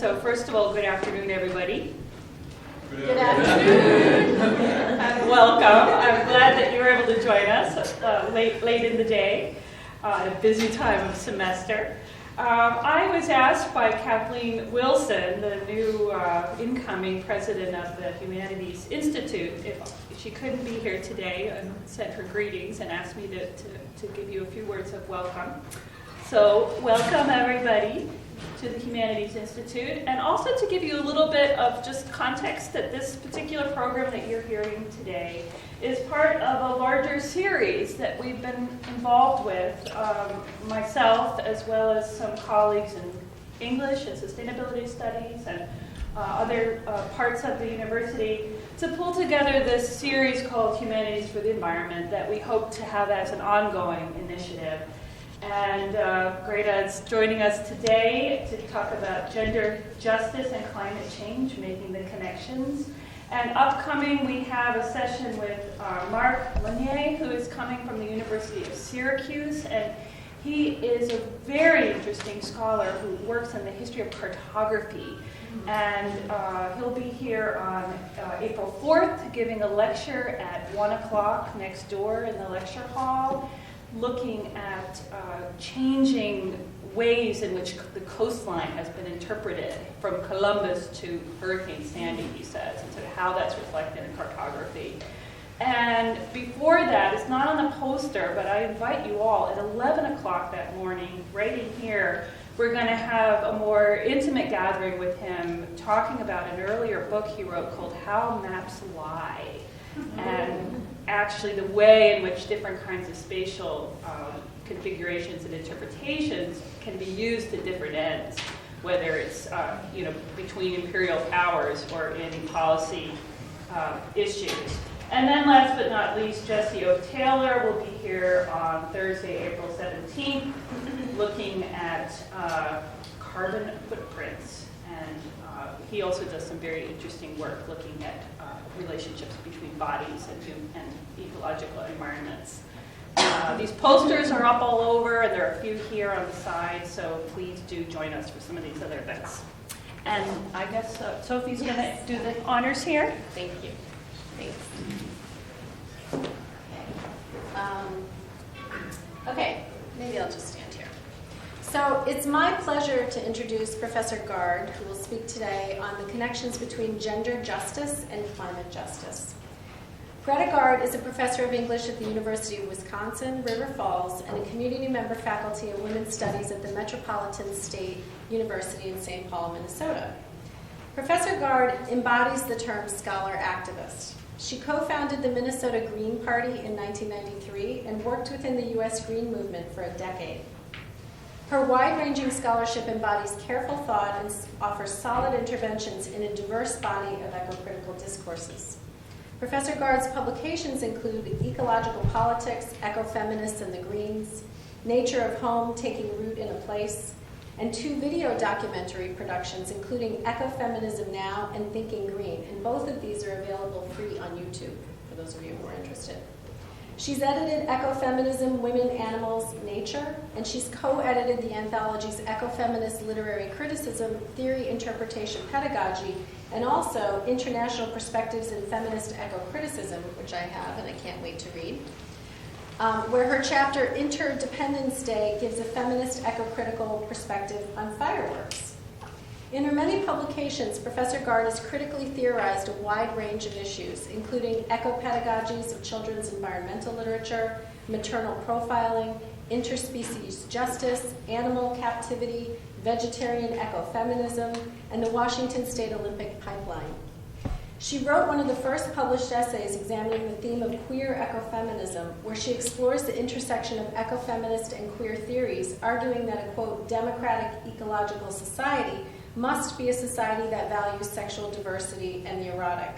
So first of all, good afternoon, everybody. Good afternoon. And welcome. I'm glad that you were able to join us late in the day at a busy time of semester. I was asked by Kathleen Wilson, the new incoming president of the Humanities Institute, if she couldn't be here today, and sent her greetings and asked me to give you a few words of welcome. So welcome everybody to the Humanities Institute, and also to give you a little bit of just context that this particular program that you're hearing today is part of a larger series that we've been involved with, myself as well as some colleagues in English and sustainability studies and other parts of the university, to pull together this series called Humanities for the Environment that we hope to have as an ongoing initiative. And Greta is joining us today to talk about gender justice and climate change, making the connections. And upcoming, we have a session with Marc Lanier, who is coming from the University of Syracuse. And he is a very interesting scholar who works in the history of cartography. And he'll be here on April 4th, giving a lecture at 1 o'clock next door in the lecture hall, looking at changing ways in which the coastline has been interpreted from Columbus to Hurricane Sandy, he says, and sort of how that's reflected in cartography. And before that, it's not on the poster, but I invite you all at 11 o'clock that morning, right in here, we're going to have a more intimate gathering with him talking about an earlier book he wrote called How Maps Lie. And actually the way in which different kinds of spatial configurations and interpretations can be used to different ends, whether it's between imperial powers or in policy issues. And then last but not least, Jesse O'Taylor will be here on Thursday, April 17th, looking at carbon footprints. And he also does some very interesting work looking at relationships between bodies and ecological environments. These posters are up all over, and there are a few here on the side, so please do join us for some of these other events. And I guess Sophie's going to do the honors here. Thank you. Thanks. Okay, maybe I'll just stand here. So it's my pleasure to introduce Professor Gaard, who will speak today on the connections between gender justice and climate justice. Greta Gaard is a professor of English at the University of Wisconsin, River Falls, and a community member faculty of women's studies at the Metropolitan State University in St. Paul, Minnesota. Professor Gaard embodies the term scholar activist. She co-founded the Minnesota Green Party in 1993 and worked within the U.S. Green Movement for a decade. Her wide-ranging scholarship embodies careful thought and offers solid interventions in a diverse body of eco-critical discourses. Professor Gaard's publications include Ecological Politics, Ecofeminists and the Greens, Nature of Home, Taking Root in a Place, and 2 video documentary productions, including Ecofeminism Now and Thinking Green, and both of these are available free on YouTube, for those of you who are interested. She's edited Ecofeminism, Women, Animals, Nature, and she's co-edited the anthologies Ecofeminist Literary Criticism, Theory, Interpretation, Pedagogy, and also International Perspectives in Feminist Eco-Criticism, which I have and I can't wait to read, where her chapter Interdependence Day gives a feminist eco-critical perspective on fireworks. In her many publications, Professor Gaard has critically theorized a wide range of issues, including eco-pedagogies of children's environmental literature, maternal profiling, interspecies justice, animal captivity, vegetarian ecofeminism, and the Washington State Olympic Pipeline. She wrote one of the first published essays examining the theme of queer ecofeminism, where she explores the intersection of ecofeminist and queer theories, arguing that a, quote, democratic ecological society must be a society that values sexual diversity and the erotic.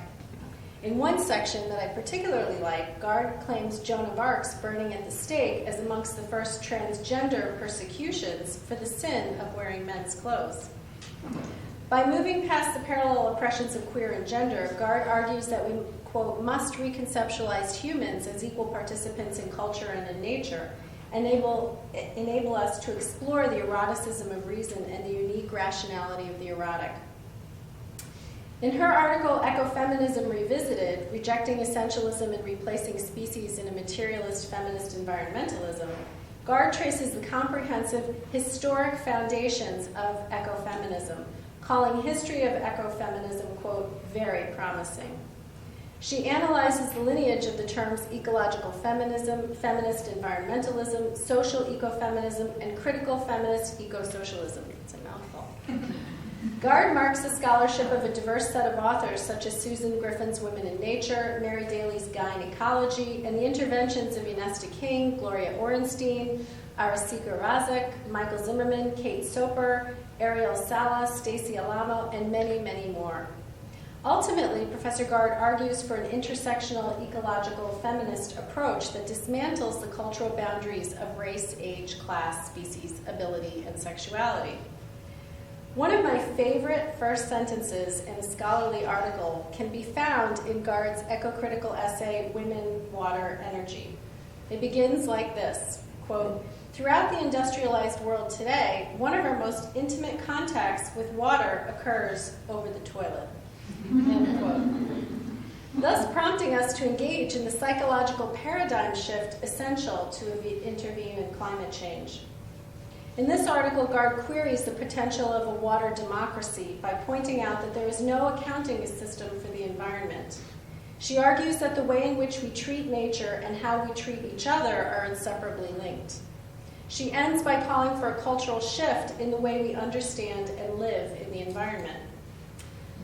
In one section that I particularly like, Gaard claims Joan of Arc's burning at the stake as amongst the first transgender persecutions for the sin of wearing men's clothes. By moving past the parallel oppressions of queer and gender, Gaard argues that we, quote, must reconceptualize humans as equal participants in culture and in nature, enable us to explore the eroticism of reason and the unique rationality of the erotic. In her article, Ecofeminism Revisited, Rejecting Essentialism and Replacing Species in a Materialist Feminist Environmentalism, Gaard traces the comprehensive historic foundations of ecofeminism, calling history of ecofeminism, quote, very promising. She analyzes the lineage of the terms ecological feminism, feminist environmentalism, social ecofeminism, and critical feminist eco-socialism. It's a mouthful. Gaard marks the scholarship of a diverse set of authors such as Susan Griffin's Women in Nature, Mary Daly's Guy in Ecology, and the interventions of Ernesta King, Gloria Orenstein, Arasika Razek, Michael Zimmerman, Kate Soper, Ariel Sala, Stacey Alamo, and many, many more. Ultimately, Professor Gaard argues for an intersectional ecological feminist approach that dismantles the cultural boundaries of race, age, class, species, ability, and sexuality. One of my favorite first sentences in a scholarly article can be found in Gaard's eco-critical essay, Women, Water, Energy. It begins like this, quote, "Throughout the industrialized world today, one of our most intimate contacts with water occurs over the toilet." End quote. Thus prompting us to engage in the psychological paradigm shift essential to intervene in climate change. In this article, Gaard queries the potential of a water democracy by pointing out that there is no accounting system for the environment. She argues that the way in which we treat nature and how we treat each other are inseparably linked. She ends by calling for a cultural shift in the way we understand and live in the environment.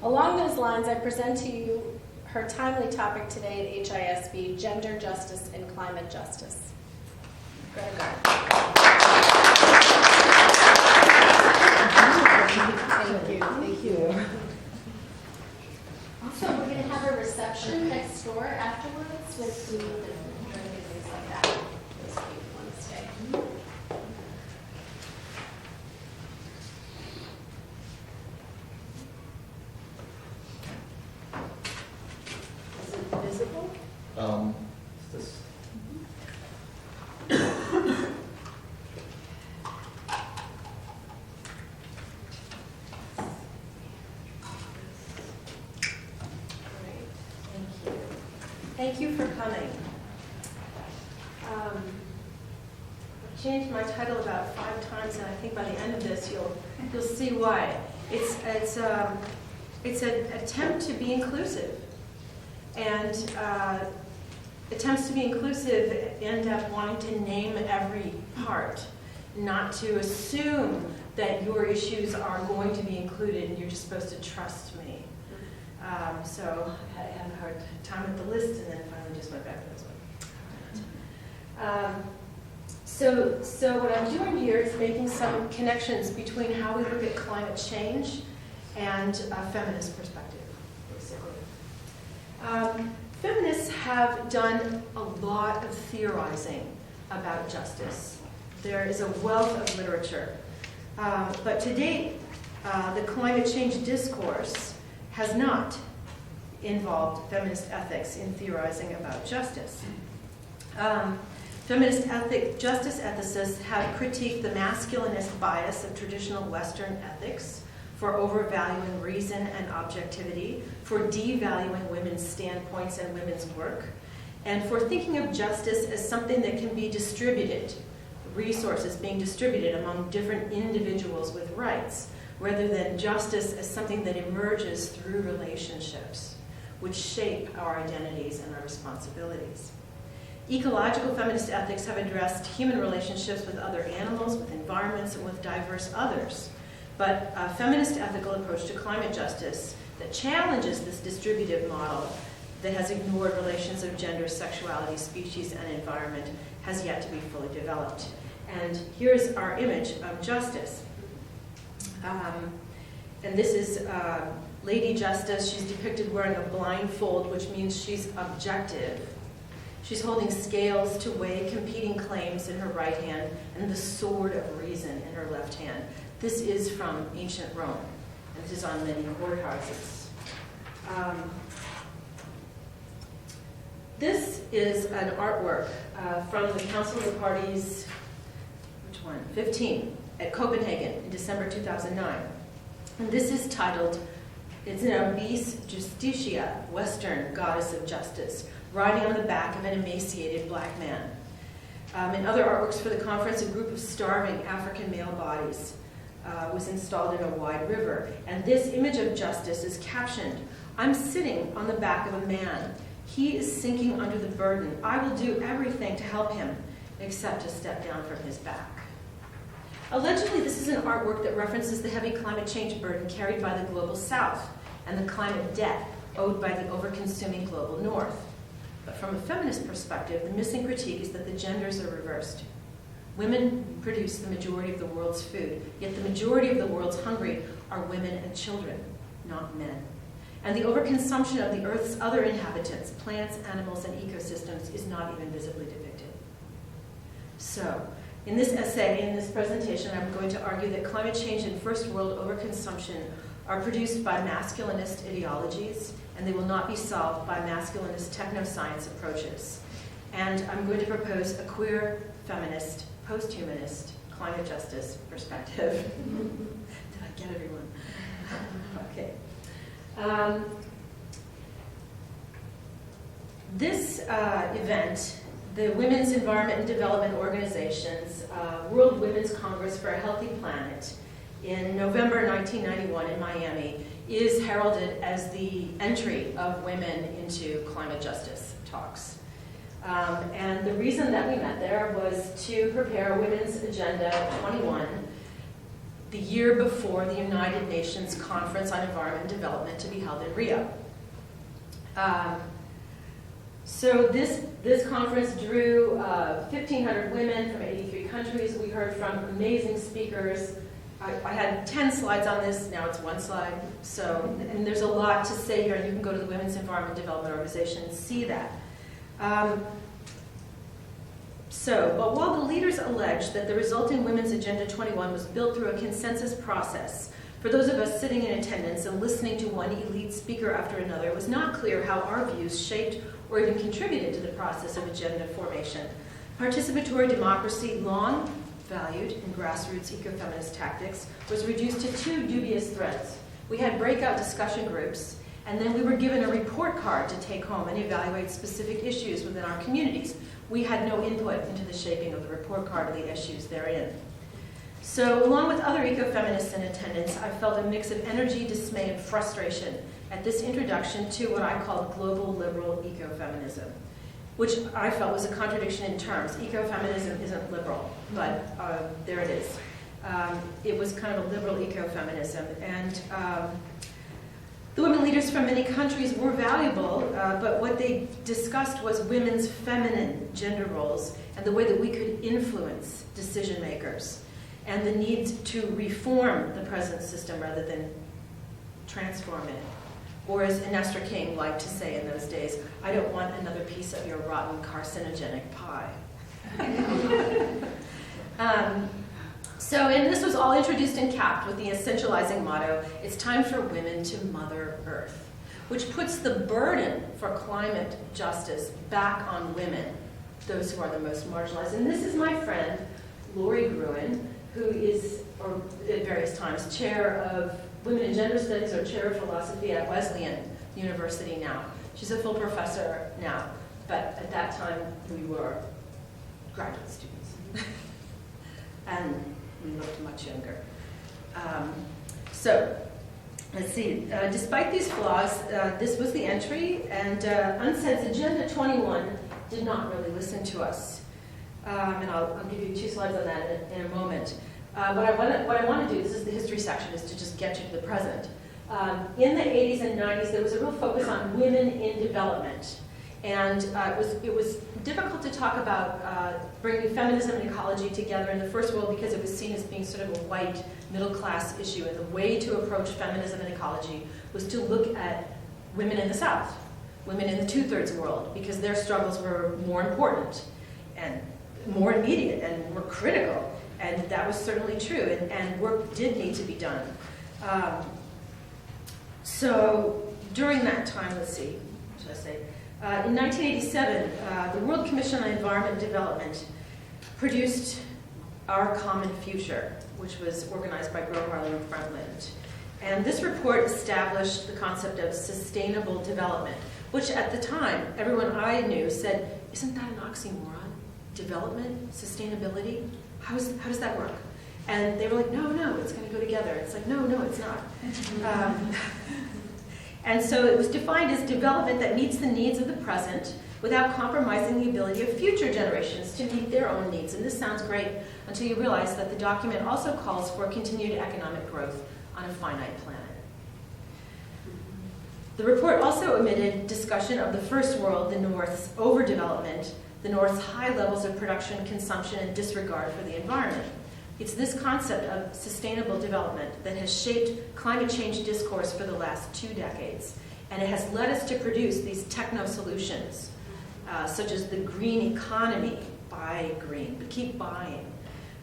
Along those lines, I present to you her timely topic today at HISB, Gender Justice and Climate Justice. Greta Gaard. Thank you. Also, we're going to have a reception next door afterwards with food and drink and things like that. Those of you who want to stay. Is it visible? This. Thank you for coming. I changed my title about 5 times, and I think by the end of this, you'll see why. It's an attempt to be inclusive, and attempts to be inclusive end up wanting to name every part, not to assume that your issues are going to be included, and you're just supposed to trust me. So I had a hard time with the list, and then finally just went back to this one. So what I'm doing here is making some connections between how we look at climate change and a feminist perspective, basically. Feminists have done a lot of theorizing about justice. There is a wealth of literature. But to date, the climate change discourse has not involved feminist ethics in theorizing about justice. Feminist justice ethicists have critiqued the masculinist bias of traditional Western ethics for overvaluing reason and objectivity, for devaluing women's standpoints and women's work, and for thinking of justice as something that can be distributed, resources being distributed among different individuals with rights, rather than justice as something that emerges through relationships, which shape our identities and our responsibilities. Ecological feminist ethics have addressed human relationships with other animals, with environments, and with diverse others. But a feminist ethical approach to climate justice that challenges this distributive model that has ignored relations of gender, sexuality, species, and environment has yet to be fully developed. And here's our image of justice. And this is Lady Justice. She's depicted wearing a blindfold, which means she's objective. She's holding scales to weigh competing claims in her right hand and the sword of reason in her left hand. This is from ancient Rome, and this is on many courthouses. This is an artwork from the Council of the Parties, which one? 15, at Copenhagen in December 2009. And this is titled, it's an obese Justitia, Western goddess of justice, riding on the back of an emaciated black man. In other artworks for the conference, a group of starving African male bodies was installed in a wide river. And this image of justice is captioned, "I'm sitting on the back of a man. He is sinking under the burden. I will do everything to help him, except to step down from his back." Allegedly, this is an artwork that references the heavy climate change burden carried by the global south and the climate debt owed by the over-consuming global north. But from a feminist perspective, the missing critique is that the genders are reversed. Women produce the majority of the world's food, yet the majority of the world's hungry are women and children, not men. And the overconsumption of the Earth's other inhabitants, plants, animals, and ecosystems, is not even visibly depicted. So, in this essay, in this presentation, I'm going to argue that climate change and first world overconsumption are produced by masculinist ideologies, and they will not be solved by masculinist technoscience approaches. And I'm going to propose a queer, feminist, post-humanist, climate justice perspective. Did I get everyone? Okay. This event, the Women's Environment and Development Organization's World Women's Congress for a Healthy Planet in November 1991 in Miami, is heralded as the entry of women into climate justice talks. And the reason that we met there was to prepare Women's Agenda 21, the year before the United Nations Conference on Environment and Development to be held in Rio. So this conference drew 1,500 women from 83 countries. We heard from amazing speakers. I had 10 slides on this, now it's one slide. So, and there's a lot to say here, and you can go to the Women's Environment and Development Organization and see that. But while the leaders alleged that the resulting Women's Agenda 21 was built through a consensus process, for those of us sitting in attendance and listening to one elite speaker after another, it was not clear how our views shaped or even contributed to the process of agenda formation. Participatory democracy, long valued in grassroots ecofeminist tactics, was reduced to two dubious threads. We had breakout discussion groups, and then we were given a report card to take home and evaluate specific issues within our communities. We had no input into the shaping of the report card or the issues therein. So, along with other ecofeminists in attendance, I felt a mix of energy, dismay, and frustration at this introduction to what I called global liberal ecofeminism, which I felt was a contradiction in terms. Ecofeminism isn't liberal, but there it is. It was kind of a liberal ecofeminism, and the women leaders from many countries were valuable, but what they discussed was women's feminine gender roles and the way that we could influence decision makers, and the need to reform the present system rather than transform it. Or as Nestor King liked to say in those days, I don't want another piece of your rotten carcinogenic pie. And this was all introduced and capped with the essentializing motto, it's time for women to mother Earth, which puts the burden for climate justice back on women, those who are the most marginalized. And this is my friend, Lori Gruen, who is, or at various times, chair of Women and Gender Studies or chair of philosophy at Wesleyan University now. She's a full professor now, but at that time we were graduate students. And we looked much younger. Let's see. Despite these flaws, this was the entry, and UNCED's Agenda 21 did not really listen to us. And I'll give you 2 slides on that in a moment. What I want to do, this is the history section, is to just get you to the present. In the 80s and 90s, there was a real focus on women in development. And it was difficult to talk about bringing feminism and ecology together in the first world because it was seen as being sort of a white middle-class issue. And the way to approach feminism and ecology was to look at women in the South, women in the two-thirds world, because their struggles were more important and more immediate and more critical. And that was certainly true, and work did need to be done. So during that time, let's see, what should I say? In 1987, the World Commission on Environment and Development produced Our Common Future, which was organized by Grow Harlem and Frontland. And this report established the concept of sustainable development, which at the time, everyone I knew said, isn't that an oxymoron? Development, sustainability, how does that work? And they were like, no, it's going to go together. It's like, no, it's not. And so it was defined as development that meets the needs of the present without compromising the ability of future generations to meet their own needs. And this sounds great until you realize that the document also calls for continued economic growth on a finite planet. The report also omitted discussion of the first world, the North's overdevelopment, the North's high levels of production, consumption, and disregard for the environment. It's this concept of sustainable development that has shaped climate change discourse for the last 2 decades, and it has led us to produce these techno-solutions, such as the green economy, buy green, but keep buying,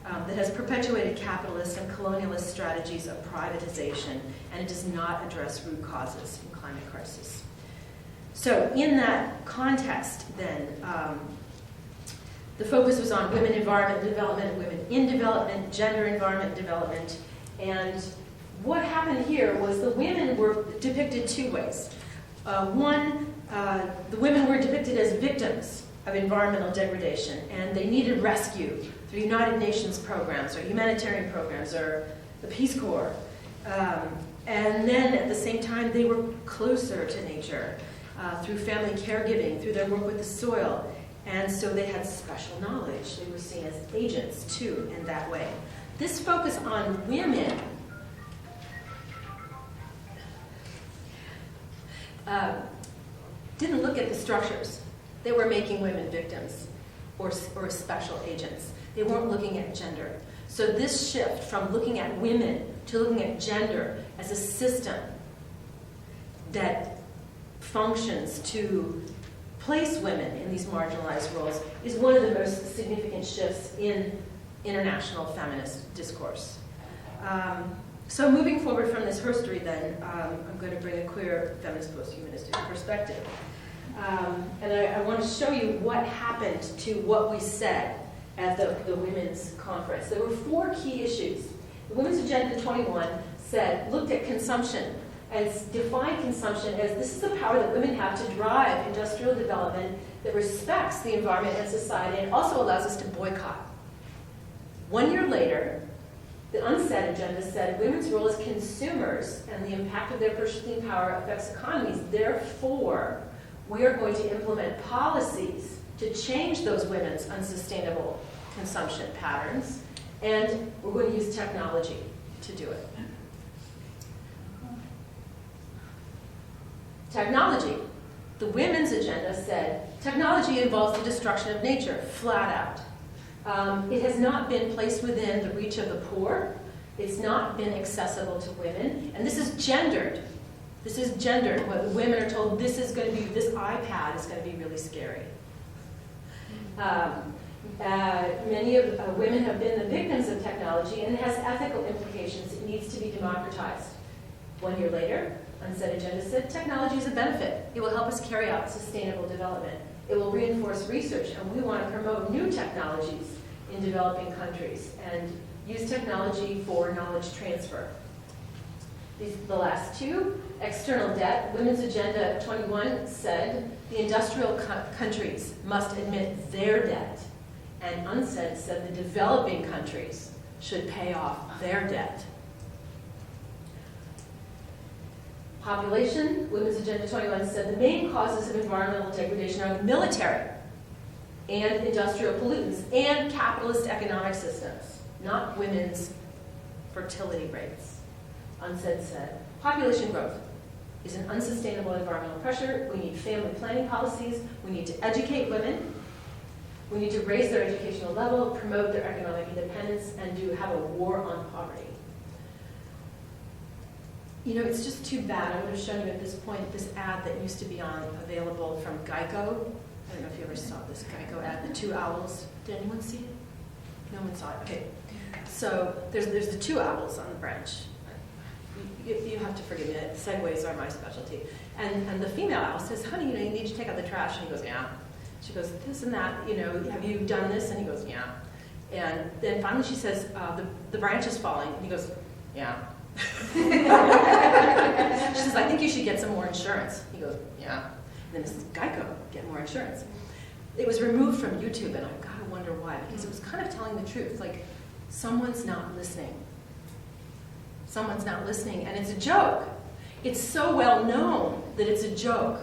that has perpetuated capitalist and colonialist strategies of privatization, and it does not address root causes in climate crisis. So in that context, then, the focus was on women, environment, development, women in development, gender, environment, development. And what happened here was the women were depicted 2 ways. One, the women were depicted as victims of environmental degradation, and they needed rescue through United Nations programs or humanitarian programs or the Peace Corps. And then at the same time, they were closer to nature through family caregiving, through their work with the soil. And so they had special knowledge. They were seen as agents, too, in that way. This focus on women didn't look at the structures that were making women victims or special agents. They weren't looking at gender. So this shift from looking at women to looking at gender as a system that functions to place women in these marginalized roles is one of the most significant shifts in international feminist discourse. So moving forward from this history then, I'm going to bring a queer feminist post-humanistic perspective. And I want to show you what happened to what we said at the Women's Conference. There were 4 key issues. The Women's Agenda 21 looked at consumption and defined consumption as this is the power that women have to drive industrial development that respects the environment and society and also allows us to boycott. 1 year later, the unsaid agenda said women's role as consumers and the impact of their purchasing power affects economies. Therefore, we are going to implement policies to change those women's unsustainable consumption patterns, and we're going to use technology to do it. Technology. The women's agenda said technology involves the destruction of nature, flat out. It has not been placed within the reach of the poor. It's not been accessible to women. And this is gendered. This is gendered. What women are told, this iPad is going to be really scary. Many of women have been the victims of technology, and it has ethical implications. It needs to be democratized. 1 year later, unsaid agenda said technology is a benefit. It will help us carry out sustainable development. It will reinforce research, and we want to promote new technologies in developing countries and use technology for knowledge transfer. The last 2, external debt. Women's Agenda 21 said the industrial countries must admit their debt, and unsaid said the developing countries should pay off their debt. Population, Women's Agenda 21 said the main causes of environmental degradation are the military and industrial pollutants and capitalist economic systems, not women's fertility rates. Unsaid said, population growth is an unsustainable environmental pressure. We need family planning policies. We need to educate women. We need to raise their educational level, promote their economic independence, and have a war on poverty. You know, it's just too bad. I would have shown you at this point this ad that used to be available from Geico. I don't know if you ever saw this Geico ad, the 2 owls. Did anyone see it? No one saw it. Okay. So there's the 2 owls on the branch. You have to forgive me. Segues are my specialty. And the female owl says, honey, you need to take out the trash. And he goes, yeah. She goes, this and that, have you done this? And he goes, yeah. And then finally she says, the branch is falling. And he goes, yeah. She says, I think you should get some more insurance. He goes, yeah. And then Mrs. Geico, get more insurance. It was removed from YouTube, and I've got to wonder why, because it was kind of telling the truth. Like, someone's not listening. Someone's not listening, and it's a joke. It's so well known that it's a joke.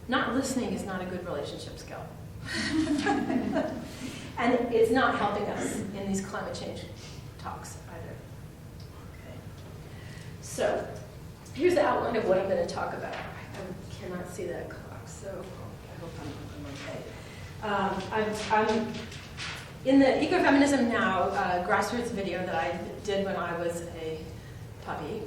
Not listening is not a good relationship skill. And it's not helping us in these climate change talks either. Okay. So, here's the outline of what I'm going to talk about. I cannot see that clock, so I hope I'm okay. I'm in the Ecofeminism Now grassroots video that I did when I was a puppy,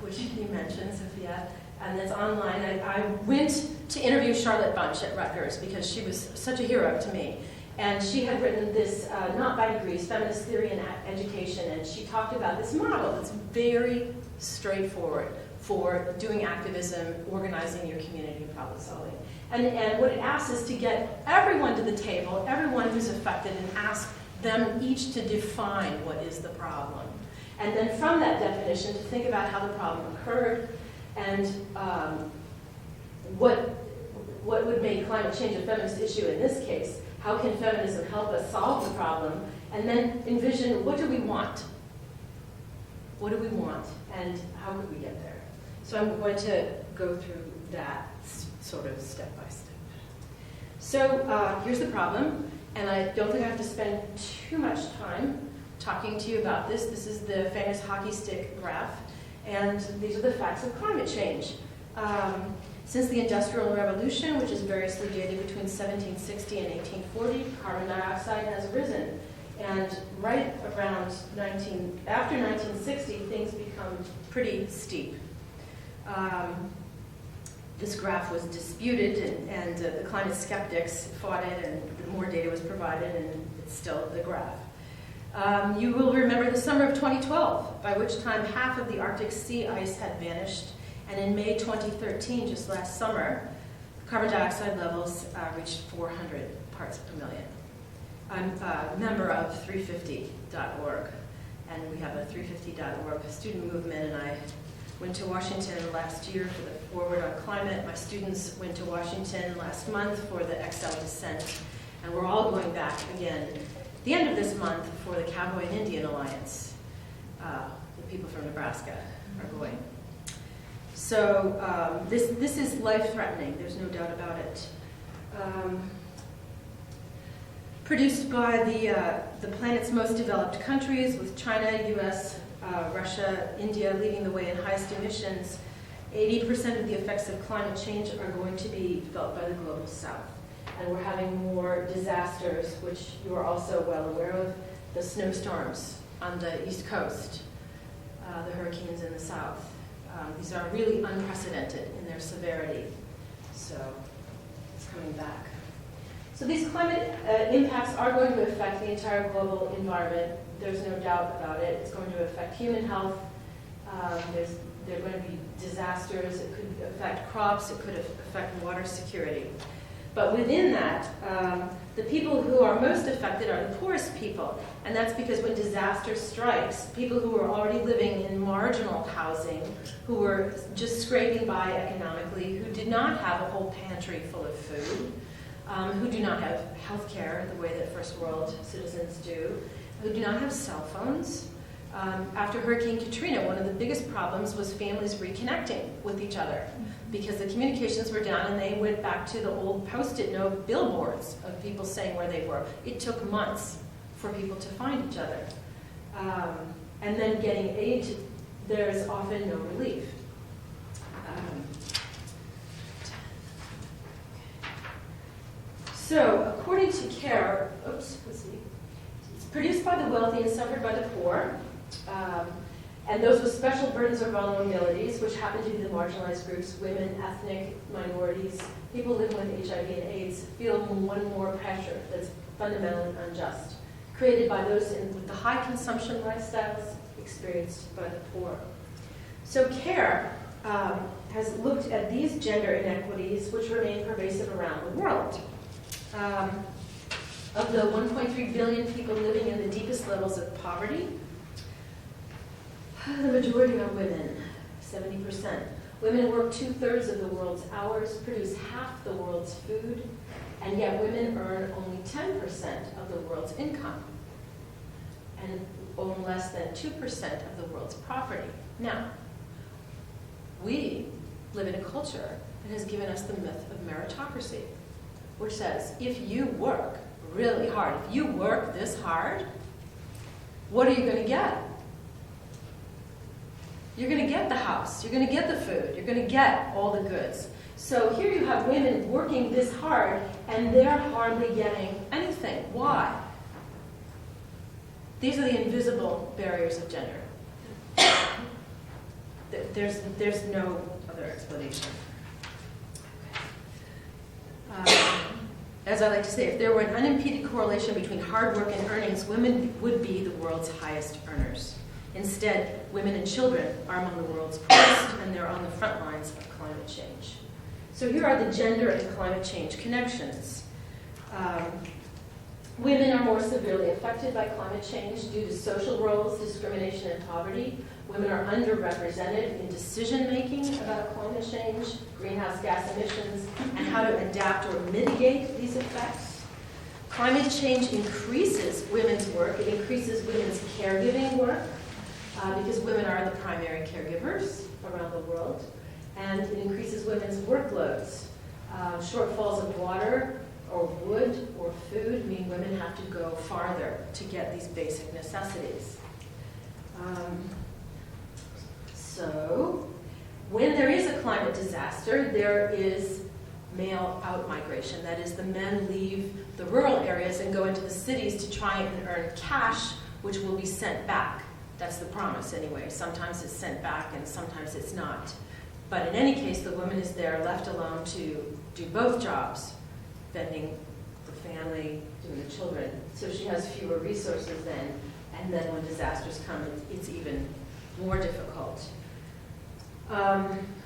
which you mentioned, Sophia, and it's online. I went to interview Charlotte Bunch at Rutgers because she was such a hero to me. And she had written this, not by degrees, Feminist Theory in Education, and she talked about this model that's very straightforward for doing activism, organizing your community, problem solving. And what it asks is to get everyone to the table, everyone who's affected, and ask them each to define what is the problem. And then from that definition, to think about how the problem occurred, and what would make climate change a feminist issue in this case. How can feminism help us solve the problem? And then envision, what do we want? What do we want? And how could we get there? So I'm going to go through that sort of step by step. So here's the problem, and I don't think I have to spend too much time talking to you about this. This is the famous hockey stick graph, and these are the facts of climate change. Since the Industrial Revolution, which is variously dated between 1760 and 1840, carbon dioxide has risen. And right around after 1960, things become pretty steep. This graph was disputed, and the climate skeptics fought it, and more data was provided, and it's still the graph. You will remember the summer of 2012, by which time half of the Arctic sea ice had vanished. And in May 2013, just last summer, carbon dioxide levels reached 400 parts per million. I'm a member of 350.org, and we have a 350.org student movement, and I went to Washington last year for the Forward on Climate. My students went to Washington last month for the XL Descent, and we're all going back again at the end of this month for the Cowboy and Indian Alliance. The people from Nebraska are going. So this is life-threatening, there's no doubt about it. Produced by the planet's most developed countries, with China, US, Russia, India leading the way in highest emissions, 80% of the effects of climate change are going to be felt by the global south. And we're having more disasters, which you are also well aware of, the snowstorms on the East Coast, the hurricanes in the south. These are really unprecedented in their severity, so it's coming back. So these climate impacts are going to affect the entire global environment. There's no doubt about it. It's going to affect human health. There are going to be disasters. It could affect crops. It could affect water security. But within that, the people who are most affected are the poorest people. And that's because when disaster strikes, people who are already living in marginal housing, who were just scraping by economically, who did not have a whole pantry full of food, who do not have health care the way that first world citizens do, who do not have cell phones. After Hurricane Katrina, one of the biggest problems was families reconnecting with each other because the communications were down and they went back to the old Post-it note billboards of people saying where they were. It took months for people to find each other. And then getting aid, there's often no relief. So, according to CARE, it's produced by the wealthy and suffered by the poor. And those with special burdens or vulnerabilities, which happen to be the marginalized groups, women, ethnic minorities, people living with HIV and AIDS, feel one more pressure that's fundamentally unjust, created by those with the high consumption lifestyles experienced by the poor. So CARE has looked at these gender inequities, which remain pervasive around the world. Of the 1.3 billion people living in the deepest levels of poverty, the majority are women, 70%. Women work 2/3 of the world's hours, produce half the world's food, and yet women earn only 10% of the world's income and own less than 2% of the world's property. Now, we live in a culture that has given us the myth of meritocracy, which says if you work really hard, if you work this hard, what are you going to get? You're going to get the house, you're going to get the food, you're going to get all the goods. So here you have women working this hard, and they're hardly getting anything. Why? These are the invisible barriers of gender. There's no other explanation. As I like to say, if there were an unimpeded correlation between hard work and earnings, women would be the world's highest earners. Instead, women and children are among the world's poorest, and they're on the front lines of climate change. So here are the gender and climate change connections. Women are more severely affected by climate change due to social roles, discrimination, and poverty. Women are underrepresented in decision-making about climate change, greenhouse gas emissions, and how to adapt or mitigate these effects. Climate change increases women's work. It increases women's caregiving work because women are the primary caregivers around the world. And it increases women's workloads. Shortfalls of water or wood or food mean women have to go farther to get these basic necessities. So, when there is a climate disaster, there is male out-migration. That is, the men leave the rural areas and go into the cities to try and earn cash, which will be sent back. That's the promise anyway. Sometimes it's sent back and sometimes it's not. But in any case, the woman is there left alone to do both jobs, fending the family, doing the children. So she has fewer resources then, and then when disasters come, it's even more difficult.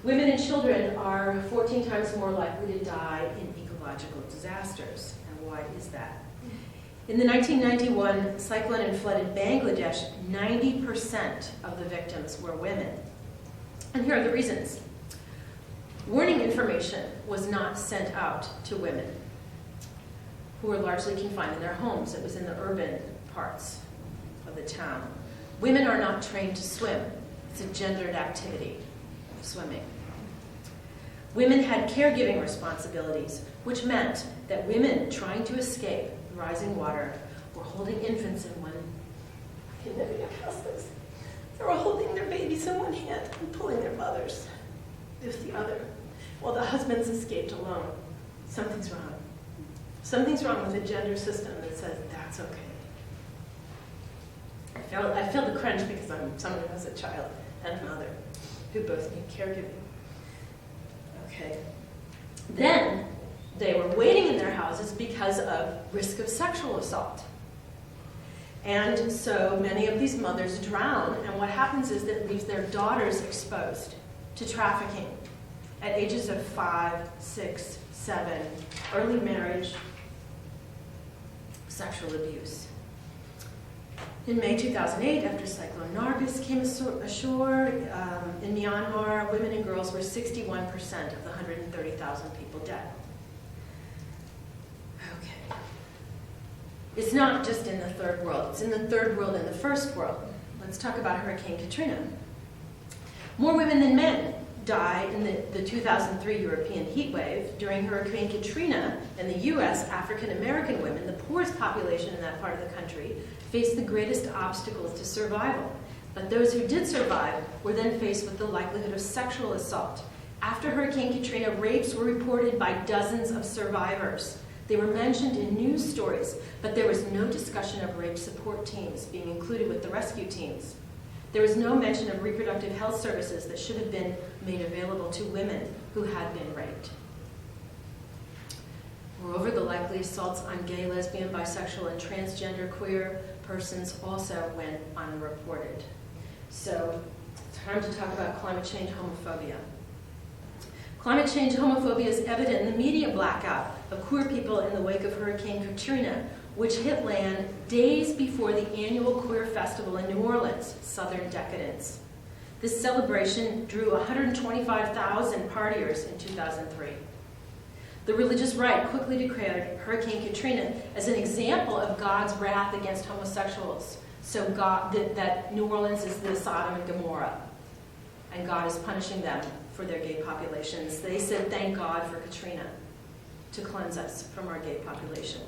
Women and children are 14 times more likely to die in ecological disasters. And why is that? In the 1991 cyclone and flooded Bangladesh, 90% of the victims were women. And here are the reasons. Warning information was not sent out to women who were largely confined in their homes. It was in the urban parts of the town. Women are not trained to swim. It's a gendered activity, swimming. Women had caregiving responsibilities, which meant that women trying to escape the rising water were holding infants in one. I can never get past this. They were holding their babies in one hand and pulling their mothers with the other, while the husbands escaped alone. Something's wrong. Something's wrong with the gender system that says that's okay. I feel the crunch because I'm someone who has a child and a mother who both need caregiving. Okay. Then they were waiting in their houses because of risk of sexual assault. And so many of these mothers drown, and what happens is that it leaves their daughters exposed to trafficking at ages of 5, 6, 7, early marriage, sexual abuse. In May 2008, after Cyclone Nargis came ashore in Myanmar, women and girls were 61% of the 130,000 people dead. Okay. It's not just in the third world. It's in the third world and the first world. Let's talk about Hurricane Katrina. More women than men died in the 2003 European heat wave. During Hurricane Katrina in the U.S., African American women, the poorest population in that part of the country, faced the greatest obstacles to survival. But those who did survive were then faced with the likelihood of sexual assault. After Hurricane Katrina, rapes were reported by dozens of survivors. They were mentioned in news stories, but there was no discussion of rape support teams being included with the rescue teams. There was no mention of reproductive health services that should have been made available to women who had been raped. Moreover, the likely assaults on gay, lesbian, bisexual, and transgender queer persons also went unreported. So, time to talk about climate change homophobia. Climate change homophobia is evident in the media blackout of queer people in the wake of Hurricane Katrina, which hit land days before the annual queer festival in New Orleans, Southern Decadence. This celebration drew 125,000 partiers in 2003. The religious right quickly declared Hurricane Katrina as an example of God's wrath against homosexuals. So that New Orleans is the Sodom and Gomorrah, and God is punishing them for their gay populations. They said, thank God for Katrina to cleanse us from our gay population.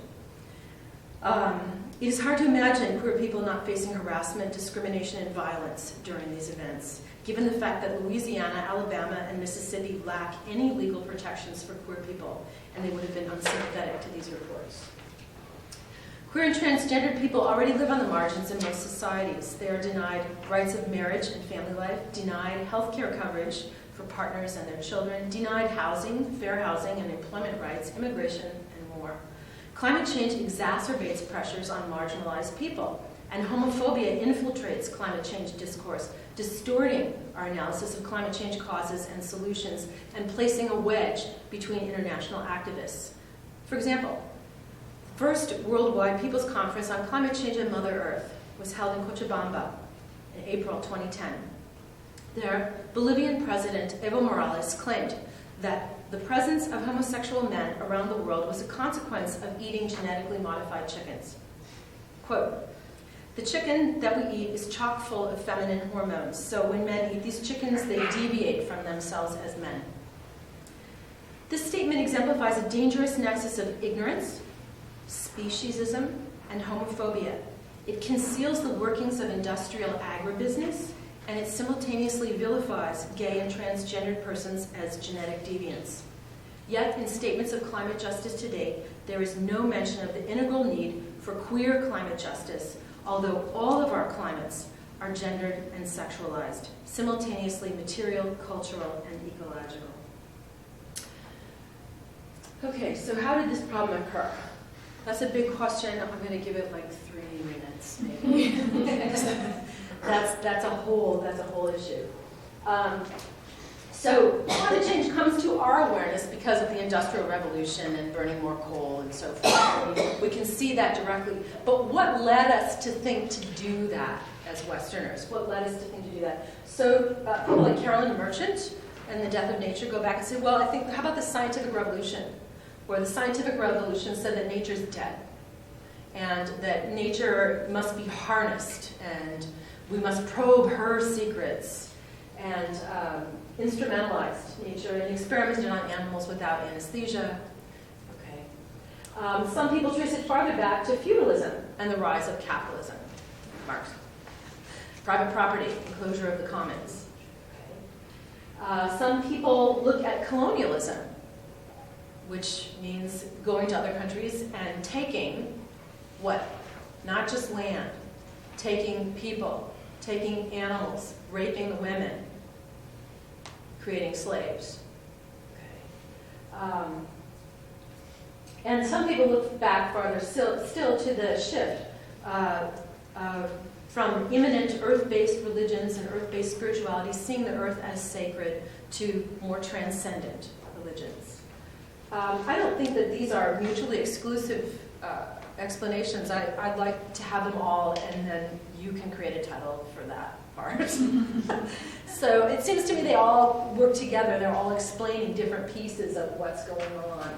It is hard to imagine queer people not facing harassment, discrimination, and violence during these events, given the fact that Louisiana, Alabama, and Mississippi lack any legal protections for queer people, and they would have been unsympathetic to these reports. Queer and transgendered people already live on the margins in most societies. They are denied rights of marriage and family life, denied health care coverage for partners and their children, denied housing, fair housing and employment rights, immigration, and more. Climate change exacerbates pressures on marginalized people, and homophobia infiltrates climate change discourse, distorting our analysis of climate change causes and solutions and placing a wedge between international activists. For example, First Worldwide People's Conference on Climate Change and Mother Earth was held in Cochabamba in April 2010. There, Bolivian President Evo Morales claimed that the presence of homosexual men around the world was a consequence of eating genetically modified chickens. Quote, "The chicken that we eat is chock full of feminine hormones, so when men eat these chickens, they deviate from themselves as men." This statement exemplifies a dangerous nexus of ignorance, speciesism, and homophobia. It conceals the workings of industrial agribusiness, and it simultaneously vilifies gay and transgendered persons as genetic deviants. Yet, in statements of climate justice to date, there is no mention of the integral need for queer climate justice, although all of our climates are gendered and sexualized, simultaneously material, cultural, and ecological. Okay, so how did this problem occur? That's a big question. I'm going to give it like 3 minutes, maybe. That's a whole issue. So climate change comes to our awareness because of the Industrial Revolution and burning more coal and so forth. We can see that directly. But what led us to think to do that as Westerners? What led us to think to do that? So people like Carolyn Merchant and The Death of Nature go back and say, well, I think, how about the Scientific Revolution? Where the Scientific Revolution said that nature's dead and that nature must be harnessed and we must probe her secrets and instrumentalized nature and experimented on animals without anesthesia. Okay. Some people trace it farther back to feudalism and the rise of capitalism. Marx. Private property, enclosure of the commons. Okay. Some people look at colonialism, which means going to other countries and taking what? Not just land, taking people, taking animals, raping the women, creating slaves. Okay. And some people look back farther still to the shift from immanent earth-based religions and earth-based spirituality, seeing the earth as sacred, to more transcendent religions. I don't think that these are mutually exclusive explanations. I'd like to have them all, and then you can create a title for that part. So it seems to me they all work together. They're all explaining different pieces of what's going on.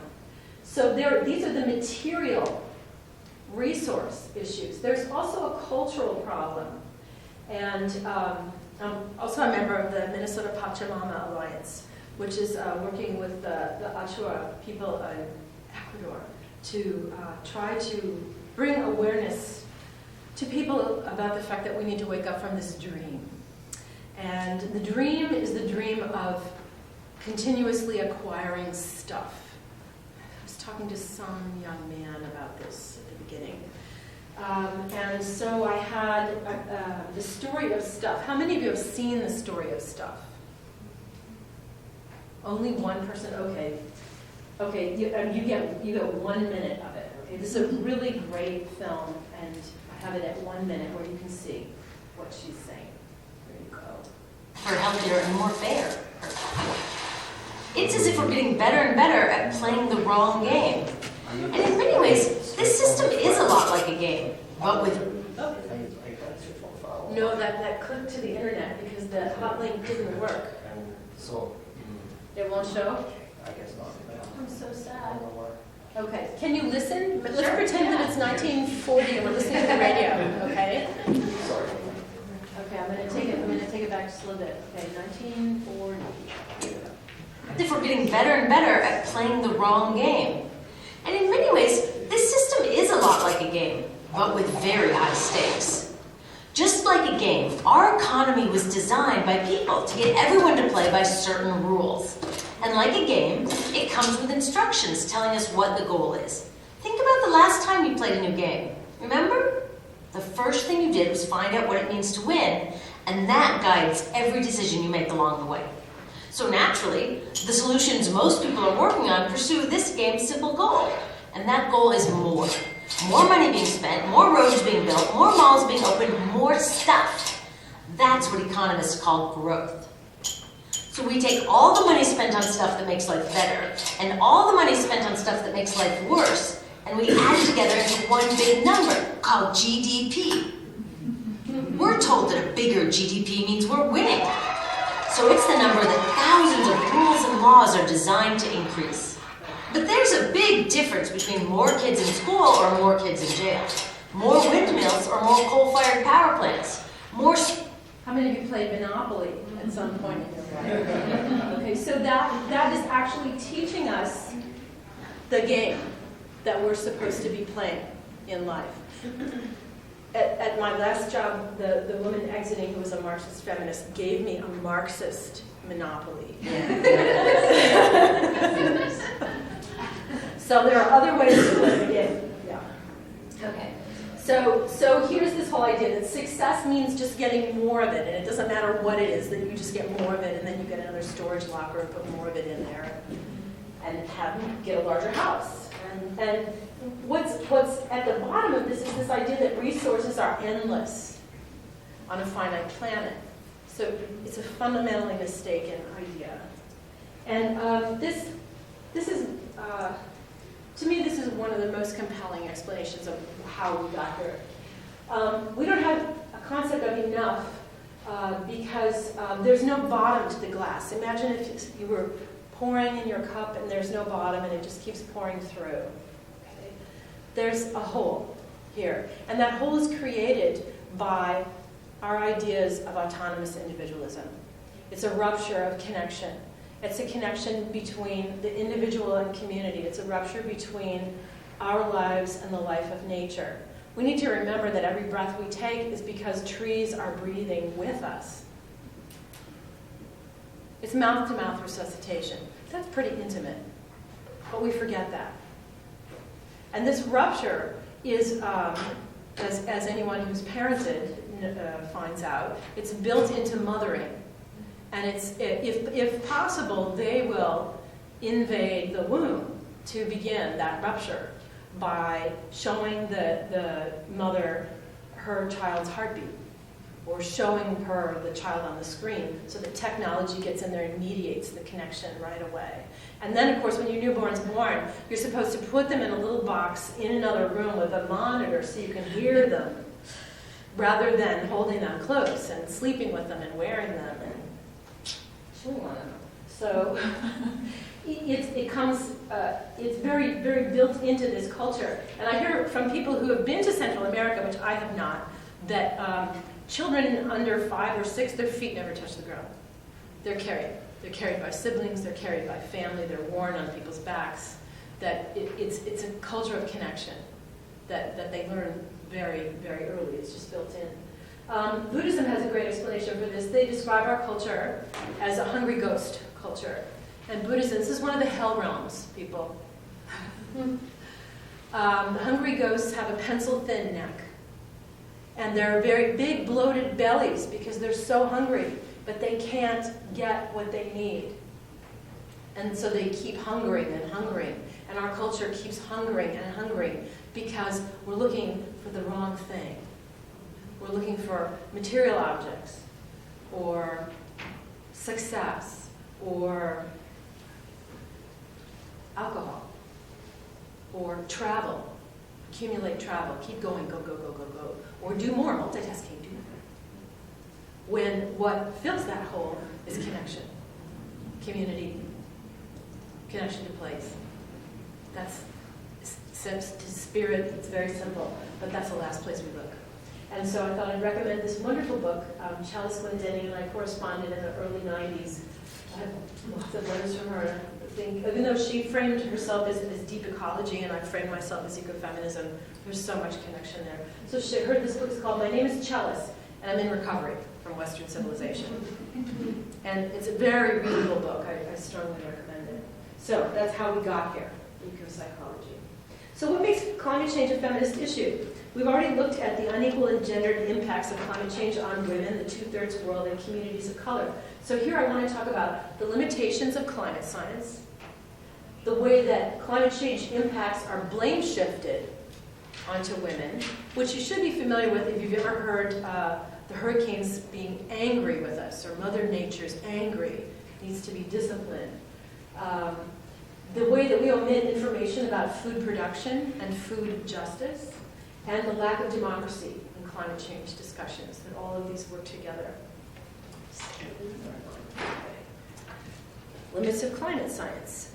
So these are the material resource issues. There's also a cultural problem. And I'm also a member of the Minnesota Pachamama Alliance, which is working with the Achua people in Ecuador to try to bring awareness to people about the fact that we need to wake up from this dream. And the dream is the dream of continuously acquiring stuff. I was talking to some young man about this at the beginning. And so I had the story of stuff. How many of you have seen the story of stuff? Only one person? Okay. Okay, you get 1 minute of it. Okay, this is a really great film, and I have it at 1 minute where you can see what she's saying. There you go. For healthier and more fair. It's as if we're getting better and better at playing the wrong game. And in many ways, This system is a lot like a game, but with No, that clicked to the internet because the hot link didn't work. So, It won't show? I guess not. I'm so sad. Okay, can you listen? Let's pretend that it's 1940 and we're listening to the radio, okay? Sorry. Okay, I'm gonna take it back just a little bit. Okay, 1940. if we're getting better and better at playing the wrong game. And in many ways, this system is a lot like a game, but with very high stakes. Just like a game, our economy was designed by people to get everyone to play by certain rules. And like a game, it comes with instructions telling us what the goal is. Think about the last time you played a new game. Remember? The first thing you did was find out what it means to win, and that guides every decision you make along the way. So naturally, the solutions most people are working on pursue this game's simple goal, and that goal is more. More money being spent, more roads being built, more malls being opened, more stuff. That's what economists call growth. So we take all the money spent on stuff that makes life better, and all the money spent on stuff that makes life worse, and we add it together into one big number called GDP. We're told that a bigger GDP means we're winning. So it's the number that thousands of rules and laws are designed to increase. But there's a big difference between more kids in school or more kids in jail, more windmills or more coal-fired power plants, more... How many of you played Monopoly at some point in your life? Okay, so that is actually teaching us the game that we're supposed to be playing in life. At my last job, the woman exiting, who was a Marxist feminist, gave me a Marxist Monopoly. So there are other ways to play the game. Yeah. Okay. So here's this whole idea that success means just getting more of it, and it doesn't matter what it is, that you just get more of it, and then you get another storage locker and put more of it in there, and get a larger house. And what's at the bottom of this is this idea that resources are endless on a finite planet. So it's a fundamentally mistaken idea. And this is, to me, this is one of the most compelling explanations of how we got here. We don't have a concept of enough because there's no bottom to the glass. Imagine if you were pouring in your cup and there's no bottom and it just keeps pouring through. Okay? There's a hole here. And that hole is created by our ideas of autonomous individualism. It's a rupture of connection. It's a connection between the individual and community. It's a rupture between our lives and the life of nature. We need to remember that every breath we take is because trees are breathing with us. It's mouth-to-mouth resuscitation. That's pretty intimate, but we forget that. And this rupture is, as anyone who's parented finds out, it's built into mothering. And it's, if possible, they will invade the womb to begin that rupture by showing the mother her child's heartbeat, or showing her the child on the screen, so that technology gets in there and mediates the connection right away. And then, of course, when your newborn's born, you're supposed to put them in a little box in another room with a monitor so you can hear them, rather than holding them close and sleeping with them and wearing them and chewing on them. So it's very, very built into this culture. And I hear from people who have been to Central America, which I have not, that children under 5 or 6, their feet never touch the ground. They're carried. They're carried by siblings, they're carried by family, they're worn on people's backs. That it's a culture of connection that they learn very, very early. It's just built in. Buddhism has a great explanation for this. They describe our culture as a hungry ghost culture. And Buddhism, this is one of the hell realms, people. The hungry ghosts have a pencil-thin neck. And they're very big, bloated bellies because they're so hungry, but they can't get what they need. And so they keep hungering and hungering. And our culture keeps hungering and hungering because we're looking for the wrong thing. We're looking for material objects, or success, or alcohol, or travel, accumulate travel, keep going, go, go, go, go, go, or do more, multitasking, do more. When what fills that hole is connection, community, connection to place. That's sense to spirit. It's very simple, but that's the last place we look. And so I thought I'd recommend this wonderful book. Chalice Glendinning and I corresponded in the early 90s. I have lots of letters from her. I think, even though she framed herself as deep ecology and I framed myself as ecofeminism, there's so much connection there. So this book is called My Name is Chalice, and I'm in recovery from Western civilization. And it's a very readable book. I strongly recommend it. So that's how we got here, ecopsychology. So what makes climate change a feminist issue? We've already looked at the unequal and gendered impacts of climate change on women, the two-thirds world, and communities of color. So here I want to talk about the limitations of climate science, the way that climate change impacts are blame shifted onto women, which you should be familiar with if you've ever heard the hurricanes being angry with us, or Mother Nature's angry, needs to be disciplined. The way that we omit information about food production and food justice, and the lack of democracy in climate change discussions, that all of these work together. Limits of climate science.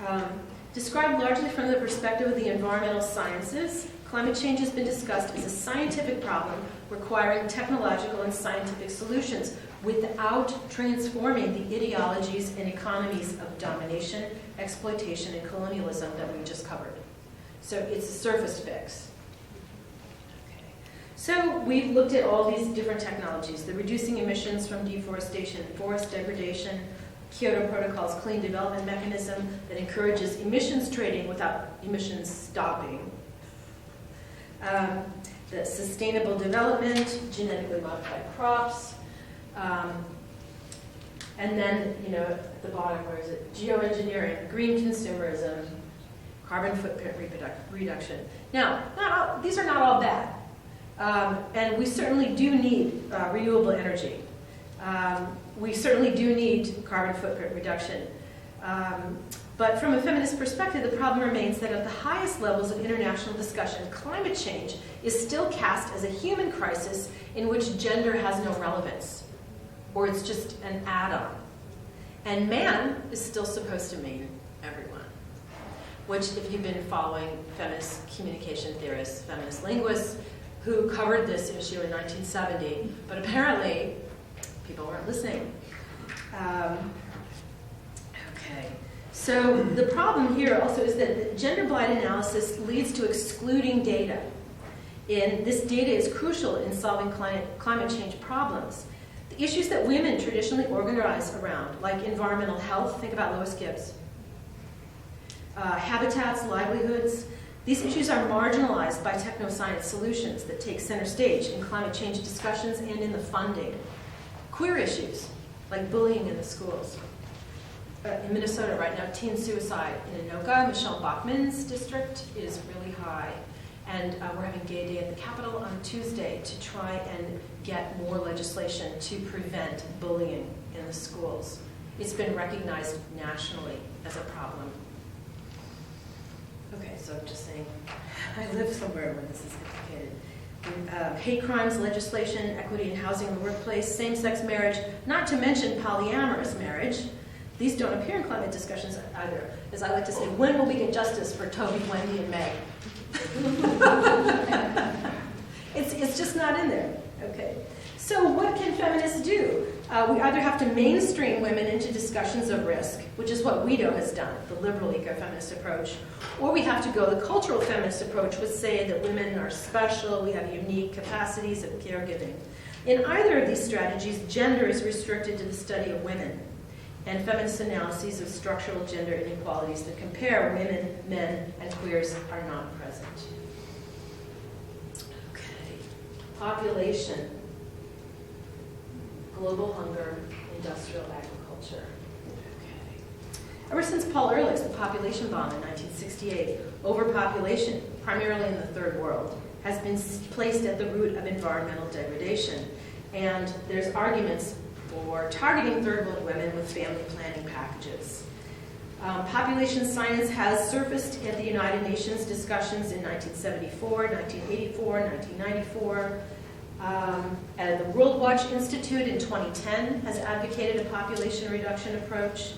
Described largely from the perspective of the environmental sciences, climate change has been discussed as a scientific problem requiring technological and scientific solutions without transforming the ideologies and economies of domination, exploitation, and colonialism that we just covered. So it's a surface fix. So we've looked at all these different technologies, the reducing emissions from deforestation, forest degradation, Kyoto Protocol's clean development mechanism that encourages emissions trading without emissions stopping. The sustainable development, genetically modified crops, and then, at the bottom, where is it? Geoengineering, green consumerism, carbon footprint reduction. Now, these are not all bad. And we certainly do need renewable energy. We certainly do need carbon footprint reduction. But from a feminist perspective, the problem remains that at the highest levels of international discussion, climate change is still cast as a human crisis in which gender has no relevance, or it's just an add-on. And man is still supposed to mean everyone, which, if you've been following feminist communication theorists, feminist linguists, who covered this issue in 1970, but apparently people weren't listening. Okay. So the problem here also is that gender blind analysis leads to excluding data. And this data is crucial in solving climate change problems. The issues that women traditionally organize around, like environmental health, think about Lois Gibbs, habitats, livelihoods, these issues are marginalized by technoscience solutions that take center stage in climate change discussions and in the funding. Queer issues, like bullying in the schools. In Minnesota right now, teen suicide in Anoka, Michelle Bachman's district, is really high. And we're having Gay Day at the Capitol on Tuesday to try and get more legislation to prevent bullying in the schools. It's been recognized nationally as a problem. Okay, so I'm just saying, I live somewhere where this is implicated. Hate crimes legislation, equity in housing and the workplace, same-sex marriage, not to mention polyamorous marriage. These don't appear in climate discussions either. As I like to say, when will we get justice for Toby, Wendy, and Meg? It's just not in there. Okay. So what can feminists do? We either have to mainstream women into discussions of risk, which is what WIDO has done, the liberal eco-feminist approach, or we have to go the cultural feminist approach, which say that women are special, we have unique capacities of caregiving. In either of these strategies, gender is restricted to the study of women, and feminist analyses of structural gender inequalities that compare women, men, and queers are not present. Okay. Population. Global hunger, industrial agriculture. Okay. Ever since Paul Ehrlich's The Population Bomb in 1968, overpopulation, primarily in the third world, has been placed at the root of environmental degradation. And there's arguments for targeting third world women with family planning packages. Population science has surfaced at the United Nations discussions in 1974, 1984, 1994. And the World Watch Institute in 2010 has advocated a population reduction approach.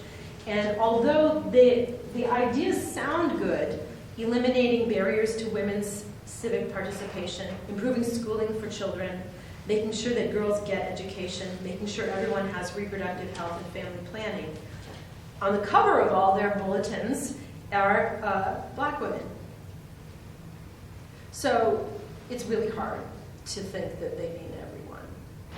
And although the ideas sound good, eliminating barriers to women's civic participation, improving schooling for children, making sure that girls get education, making sure everyone has reproductive health and family planning, on the cover of all their bulletins are black women. So it's really hard to think that they mean everyone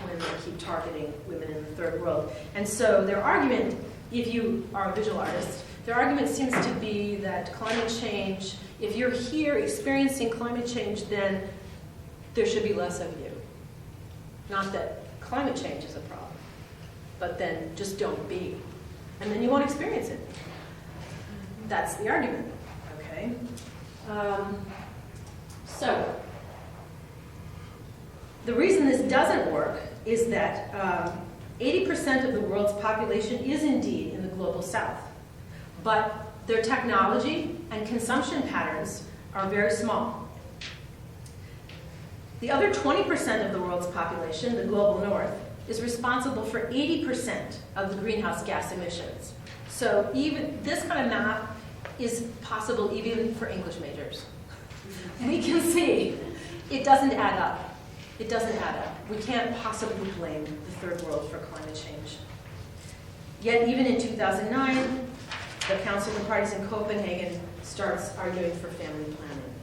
when they keep targeting women in the third world. And so their argument, if you are a visual artist, their argument seems to be that climate change, if you're here experiencing climate change, then there should be less of you. Not that climate change is a problem, but then just don't be. And then you won't experience it. That's the argument, okay? So, the reason this doesn't work is that 80% of the world's population is indeed in the global south, but their technology and consumption patterns are very small. The other 20% of the world's population, the global north, is responsible for 80% of the greenhouse gas emissions. So even this kind of math is possible even for English majors. We can see it doesn't add up. It doesn't add up. We can't possibly blame the third world for climate change. Yet even in 2009, the Council of Parties in Copenhagen starts arguing for family planning.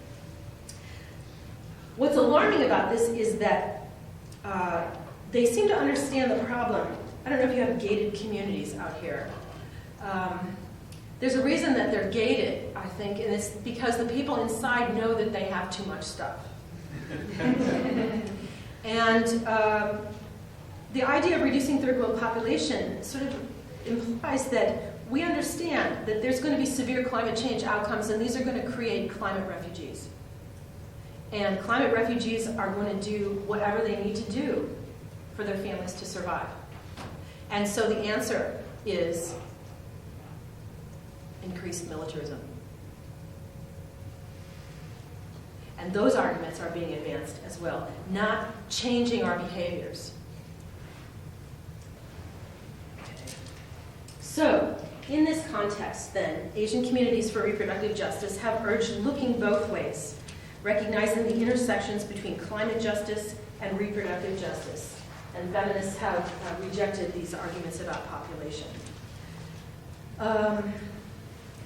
What's alarming about this is that they seem to understand the problem. I don't know if you have gated communities out here. There's a reason that they're gated, I think, and it's because the people inside know that they have too much stuff. And the idea of reducing third world population sort of implies that we understand that there's going to be severe climate change outcomes, and these are going to create climate refugees. And climate refugees are going to do whatever they need to do for their families to survive. And so the answer is increased militarism. And those arguments are being advanced as well, not changing our behaviors. Okay. So, in this context, then, Asian communities for reproductive justice have urged looking both ways, recognizing the intersections between climate justice and reproductive justice. And feminists have rejected these arguments about population.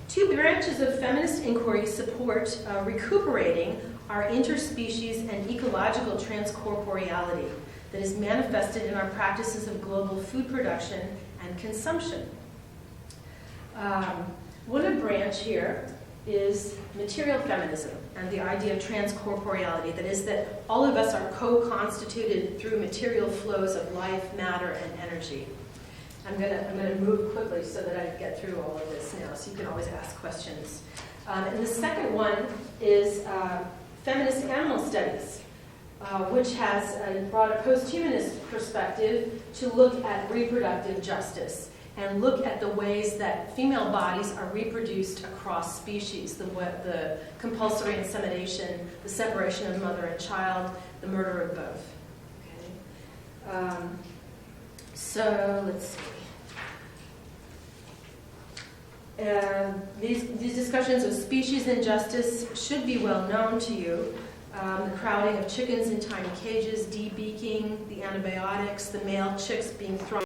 Two branches of feminist inquiry support recuperating our interspecies and ecological transcorporeality that is manifested in our practices of global food production and consumption. One branch here is material feminism and the idea of transcorporeality, that is that all of us are co-constituted through material flows of life, matter, and energy. I'm gonna move quickly so that I get through all of this now, so you can always ask questions. And the second one is feminist animal studies, which has brought a post-humanist perspective to look at reproductive justice and look at the ways that female bodies are reproduced across species, the compulsory insemination, the separation of mother and child, the murder of both. Okay. So let's see. These discussions of species injustice should be well known to you. The crowding of chickens in tiny cages, de-beaking, the antibiotics, the male chicks being thrown